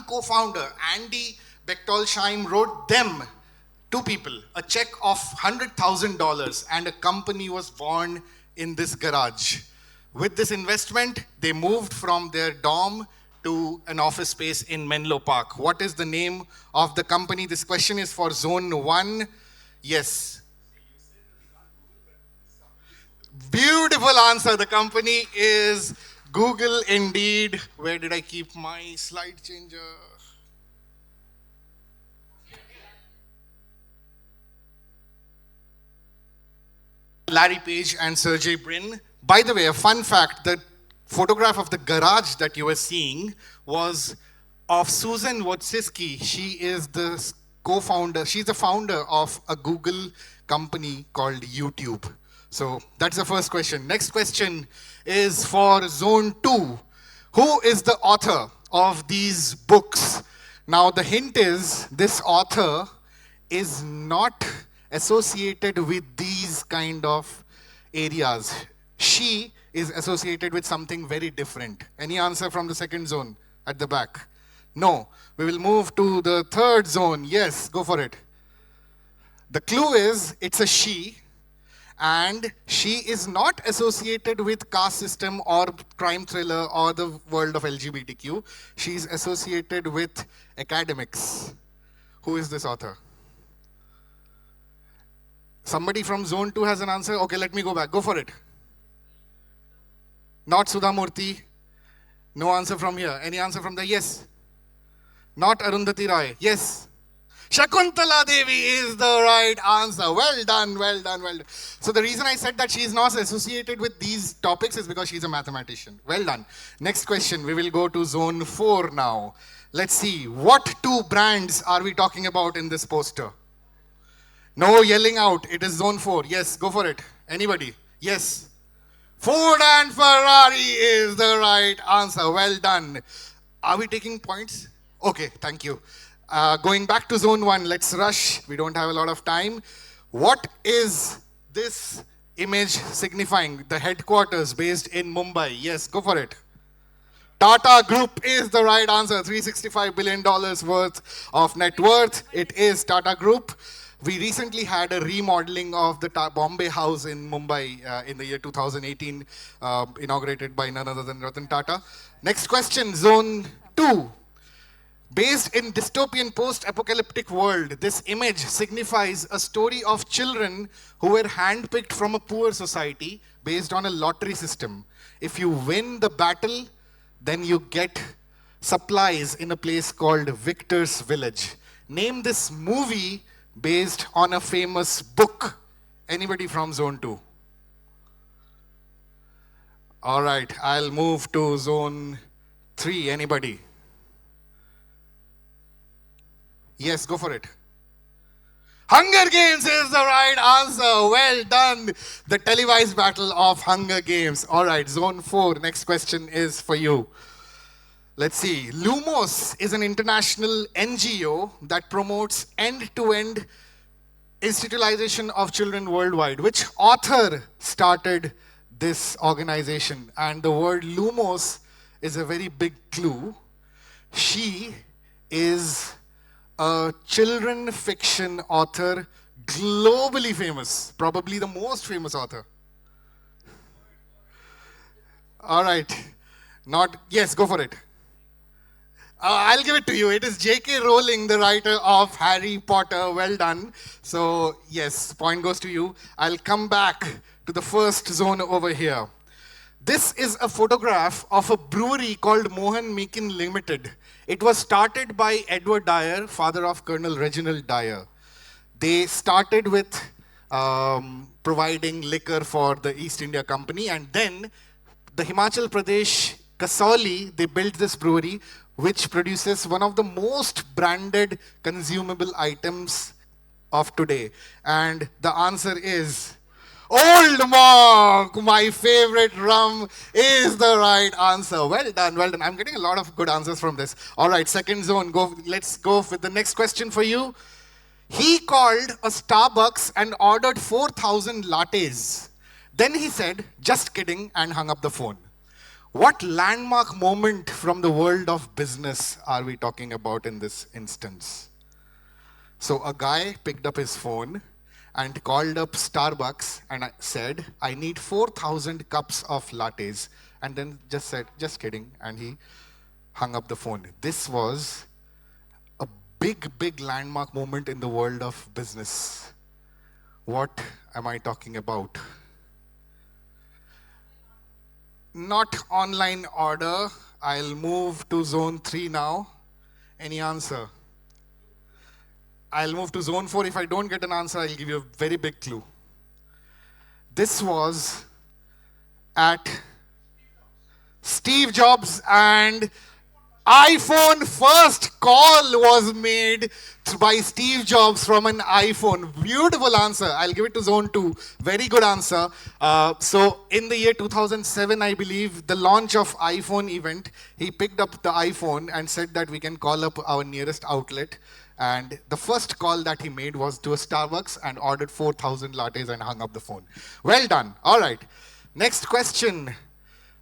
one co-founder, Andy Bechtolsheim, wrote them, two people, a check of $100,000, and a company was born in this garage. With this investment, they moved from their dorm to an office space in Menlo Park. What is the name of the company? This question is for Zone 1. Yes. Beautiful answer. The company is Google indeed. Where did I keep my slide changer? Larry Page and Sergey Brin. By the way, a fun fact, the photograph of the garage that you were seeing was of Susan Wojcicki. She is the co-founder, she's the founder of a Google company called YouTube. So that's the first question. Next question is for Zone 2. Who is the author of these books? Now the hint is this author is not associated with these kind of areas. She is associated with something very different. Any answer from the second zone at the back? No. We will move to the third zone. Yes, go for it. The clue is it's a she, and she is not associated with caste system or crime thriller or the world of LGBTQ. She's associated with academics. Who is this author? Somebody from Zone 2 has an answer? Okay, let me go back. Go for it. Not Sudha Murthy. No answer from here. Any answer from there? Yes. Not Arundhati Roy. Yes. Shakuntala Devi is the right answer. Well done, well done, well done. So the reason I said that she is not associated with these topics is because she's a mathematician. Well done. Next question. We will go to Zone 4 now. Let's see. What two brands are we talking about in this poster? No yelling out. It is Zone 4. Yes, go for it. Anybody? Yes. Ford and Ferrari is the right answer. Well done. Are we taking points? Okay, thank you. Going back to Zone 1, let's rush. We don't have a lot of time. What is this image signifying? The headquarters based in Mumbai. Yes, go for it. Tata Group is the right answer. $365 billion worth of net worth. It is Tata Group. We recently had a remodeling of the Bombay House in Mumbai in the year 2018, inaugurated by none other than Ratan Tata. Next question, Zone 2. Based in dystopian post-apocalyptic world, this image signifies a story of children who were handpicked from a poor society based on a lottery system. If you win the battle, then you get supplies in a place called Victor's Village. Name this movie based on a famous book. Anybody from Zone 2? All right, I'll move to Zone 3. Anybody? Yes, go for it. Hunger Games is the right answer. Well done. The televised battle of Hunger Games. All right, Zone 4. Next question is for you. Let's see. Lumos is an international NGO that promotes end-to-end institutionalization of children worldwide. Which author started this organization? And the word Lumos is a very big clue. She is a children fiction author, globally famous, probably the most famous author. All right. Not, yes, go for it. I'll give it to you. It is J.K. Rowling, the writer of Harry Potter. Well done. So, yes, point goes to you. I'll come back to the first zone over here. This is a photograph of a brewery called Mohan Meakin Limited. It was started by Edward Dyer, father of Colonel Reginald Dyer. They started with providing liquor for the East India Company, and then the Himachal Pradesh Kasauli, they built this brewery which produces one of the most branded consumable items of today. And the answer is Old Monk. My favorite rum is the right answer. Well done, well done. I'm getting a lot of good answers from this. All right, second zone. Let's go with the next question for you. He called a Starbucks and ordered 4,000 lattes. Then he said, just kidding, and hung up the phone. What landmark moment from the world of business are we talking about in this instance? So a guy picked up his phone and called up Starbucks and said, I need 4,000 cups of lattes. And then just said, just kidding. And he hung up the phone. This was a big landmark moment in the world of business. What am I talking about? Not online order. I'll move to zone 3 now. Any answer? I'll move to zone 4. If I don't get an answer, I'll give you a very big clue. This was at Steve Jobs and iPhone. First call was made by Steve Jobs from an iPhone. Beautiful answer. I'll give it to zone 2. Very good answer. So in the year 2007, I believe, the launch of iPhone event, he picked up the iPhone and said that we can call up our nearest outlet. And the first call that he made was to a Starbucks and ordered 4,000 lattes and hung up the phone. Well done. All right. Next question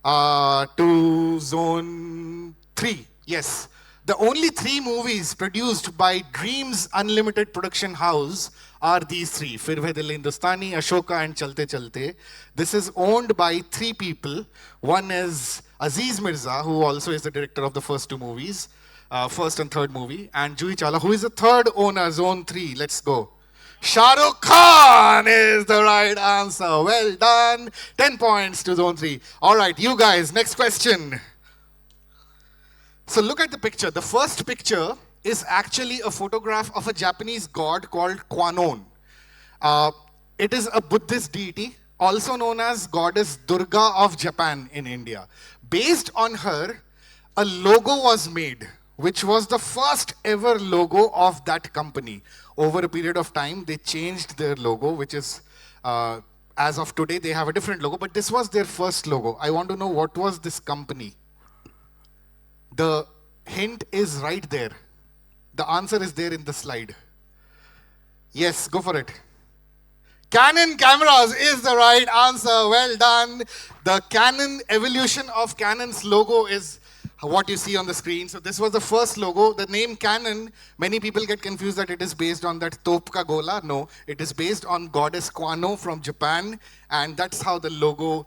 to zone 3. Yes. The only 3 movies produced by Dreams Unlimited Production House are these 3. Fir Bhi Dil Hindustani, Ashoka and Chalte Chalte. This is owned by 3 people. One is Aziz Mirza, who also is the director of the first 2 movies. First and third movie, and Juhi Chawla, who is the third owner, zone 3. Let's go. Shah Rukh Khan is the right answer. Well done. 10 points to zone 3. All right, you guys, next question. So look at the picture. The first picture is actually a photograph of a Japanese god called Kwannon. It is a Buddhist deity, also known as goddess Durga of Japan in India. Based on her, a logo was made, which was the first ever logo of that company. Over a period of time, they changed their logo, which is, as of today, they have a different logo, but this was their first logo. I want to know, what was this company? The hint is right there. The answer is there in the slide. Yes, go for it. Canon cameras is the right answer. Well done. The Canon evolution of Canon's logo is what you see on the screen. So this was the first logo. The name Canon, many people get confused that it is based on that Topka Gola. No, it is based on goddess Kwano from Japan, and that's how the logo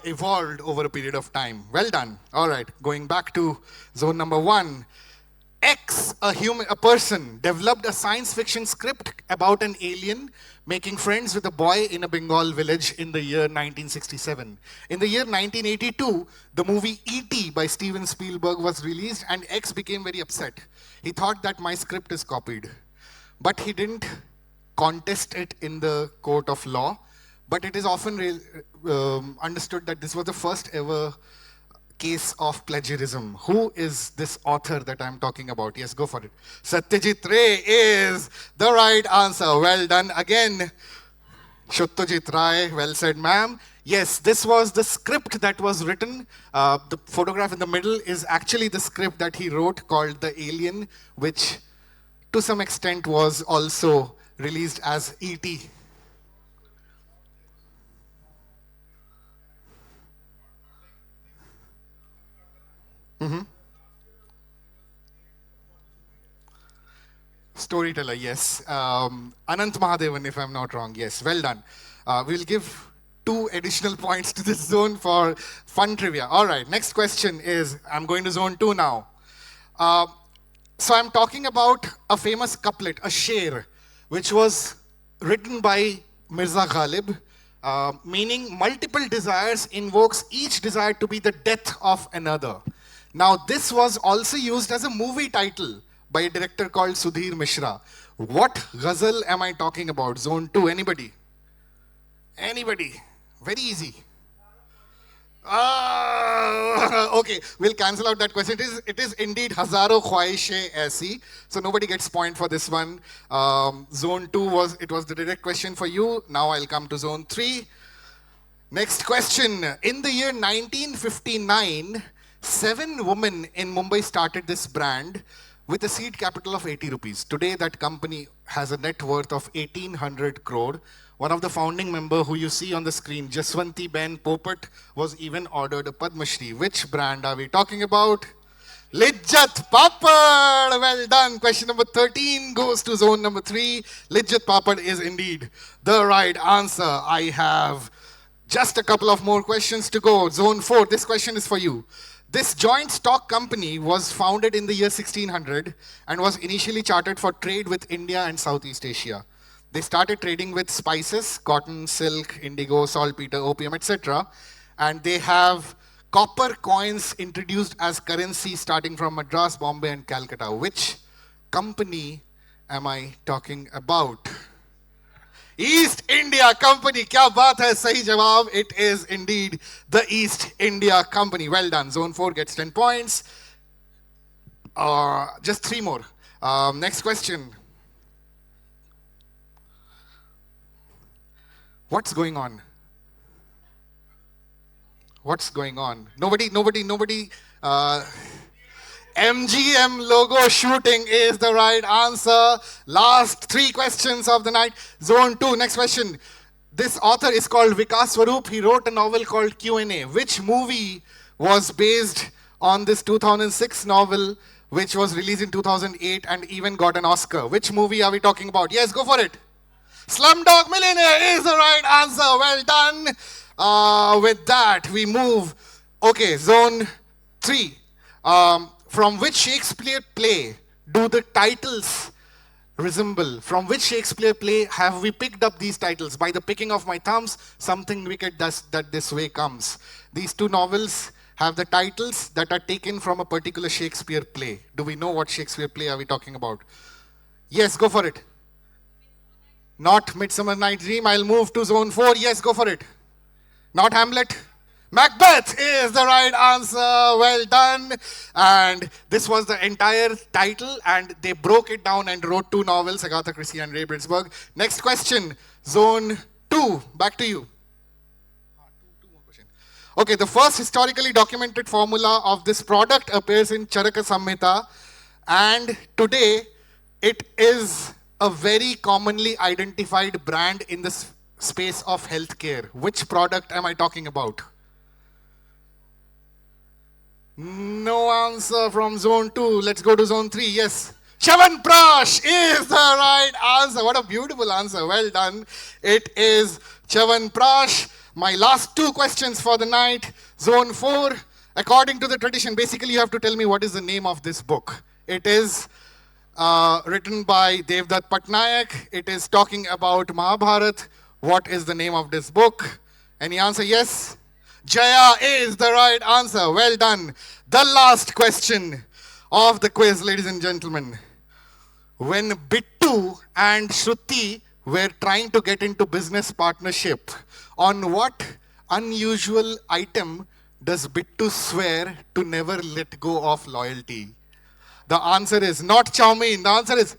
evolved over a period of time. Well done. All right, going back to zone number 1. A person, developed a science fiction script about an alien making friends with a boy in a Bengal village in the year 1967. In the year 1982, the movie E.T. by Steven Spielberg was released, and X became very upset. He thought that my script is copied. But he didn't contest it in the court of law. But it is often understood that this was the first ever case of plagiarism. Who is this author that I'm talking about? Yes, go for it. Satyajit Ray is the right answer. Well done again. Satyajit Ray, well said, ma'am. Yes, this was the script that was written. The photograph in the middle is actually the script that he wrote called The Alien, which to some extent was also released as E.T. Storyteller, yes. Anant Mahadevan, if I'm not wrong. Yes, well done. We'll give 2 additional points to this zone for fun trivia. All right, next question is, I'm going to zone 2 now. So I'm talking about a famous couplet, a sher, which was written by Mirza Ghalib, meaning multiple desires invokes each desire to be the death of another. Now, this was also used as a movie title by a director called Sudhir Mishra. What ghazal am I talking about? Zone 2, anybody? Anybody? Very easy. Okay, we'll cancel out that question. It is indeed Hazaro Khwaishe Aisi. So nobody gets point for this one. Zone 2 was the direct question for you. Now I'll come to zone 3. Next question. In the year 1959, 7 women in Mumbai started this brand. With a seed capital of 80 rupees. Today, that company has a net worth of 1800 crore. One of the founding member who you see on the screen, Jaswanti Ben Popat, was even ordered a Padma Shri. Which brand are we talking about? Lijjat Papad. Well done. Question number 13 goes to zone number 3. Lijjat Papad is indeed the right answer. I have just a couple of more questions to go. Zone 4, this question is for you. This joint stock company was founded in the year 1600 and was initially chartered for trade with India and Southeast Asia. They started trading with spices, cotton, silk, indigo, saltpeter, opium, etc. And they have copper coins introduced as currency starting from Madras, Bombay, and Calcutta. Which company am I talking about? East India Company. क्या बात है, सही जवाब. It is indeed the East India Company. Well done. Zone 4 gets 10 points. Just 3 more. Next question. What's going on? What's going on? Nobody. MGM logo shooting is the right answer. Last 3 questions of the night. Zone 2, next question. This author is called Vikas Swaroop. He wrote a novel called Q&A. Which movie was based on this 2006 novel, which was released in 2008 and even got an Oscar? Which movie are we talking about? Yes, go for it. Slumdog Millionaire is the right answer. Well done. With that, we move. Okay, zone 3. From which Shakespeare play do the titles resemble? From which Shakespeare play have we picked up these titles? By the picking of my thumbs, something wicked does that this way comes. These 2 novels have the titles that are taken from a particular Shakespeare play. Do we know what Shakespeare play are we talking about? Yes, go for it. Not Midsummer Night's Dream. I'll move to zone 4. Yes, go for it. Not Hamlet. Macbeth is the right answer. Well done. And this was the entire title, and they broke it down and wrote 2 novels, Agatha Christie and Ray Bridgesburg. Next question, zone 2. Back to you. Two more questions. Okay, the first historically documented formula of this product appears in Charaka Samhita, and today it is a very commonly identified brand in the space of healthcare. Which product am I talking about? No answer from zone 2. Let's go to zone 3. Yes. Chyawanprash is the right answer. What a beautiful answer. Well done. It is Chyawanprash. My last 2 questions for the night. Zone 4. According to the tradition, basically you have to tell me what is the name of this book. It is written by Devdutt Patnaik. It is talking about Mahabharat. What is the name of this book? Any answer? Yes? Jaya is the right answer. Well done. The last question of the quiz, ladies and gentlemen. When Bittu and Shruti were trying to get into business partnership, on what unusual item does Bittu swear to never let go of loyalty? The answer is not chow mein. The answer is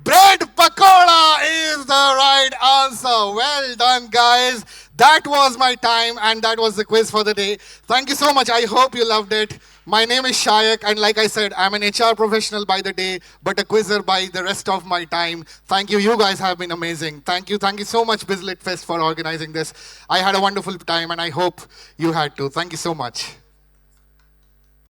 bread pakoda is the right answer. Well done, guys. That was my time, and that was the quiz for the day. Thank you so much. I hope you loved it. My name is Shayak, and like I said, I'm an HR professional by the day, but a quizzer by the rest of my time. Thank you. You guys have been amazing. Thank you. Thank you so much, BizLit Fest, for organizing this. I had a wonderful time, and I hope you had too. Thank you so much.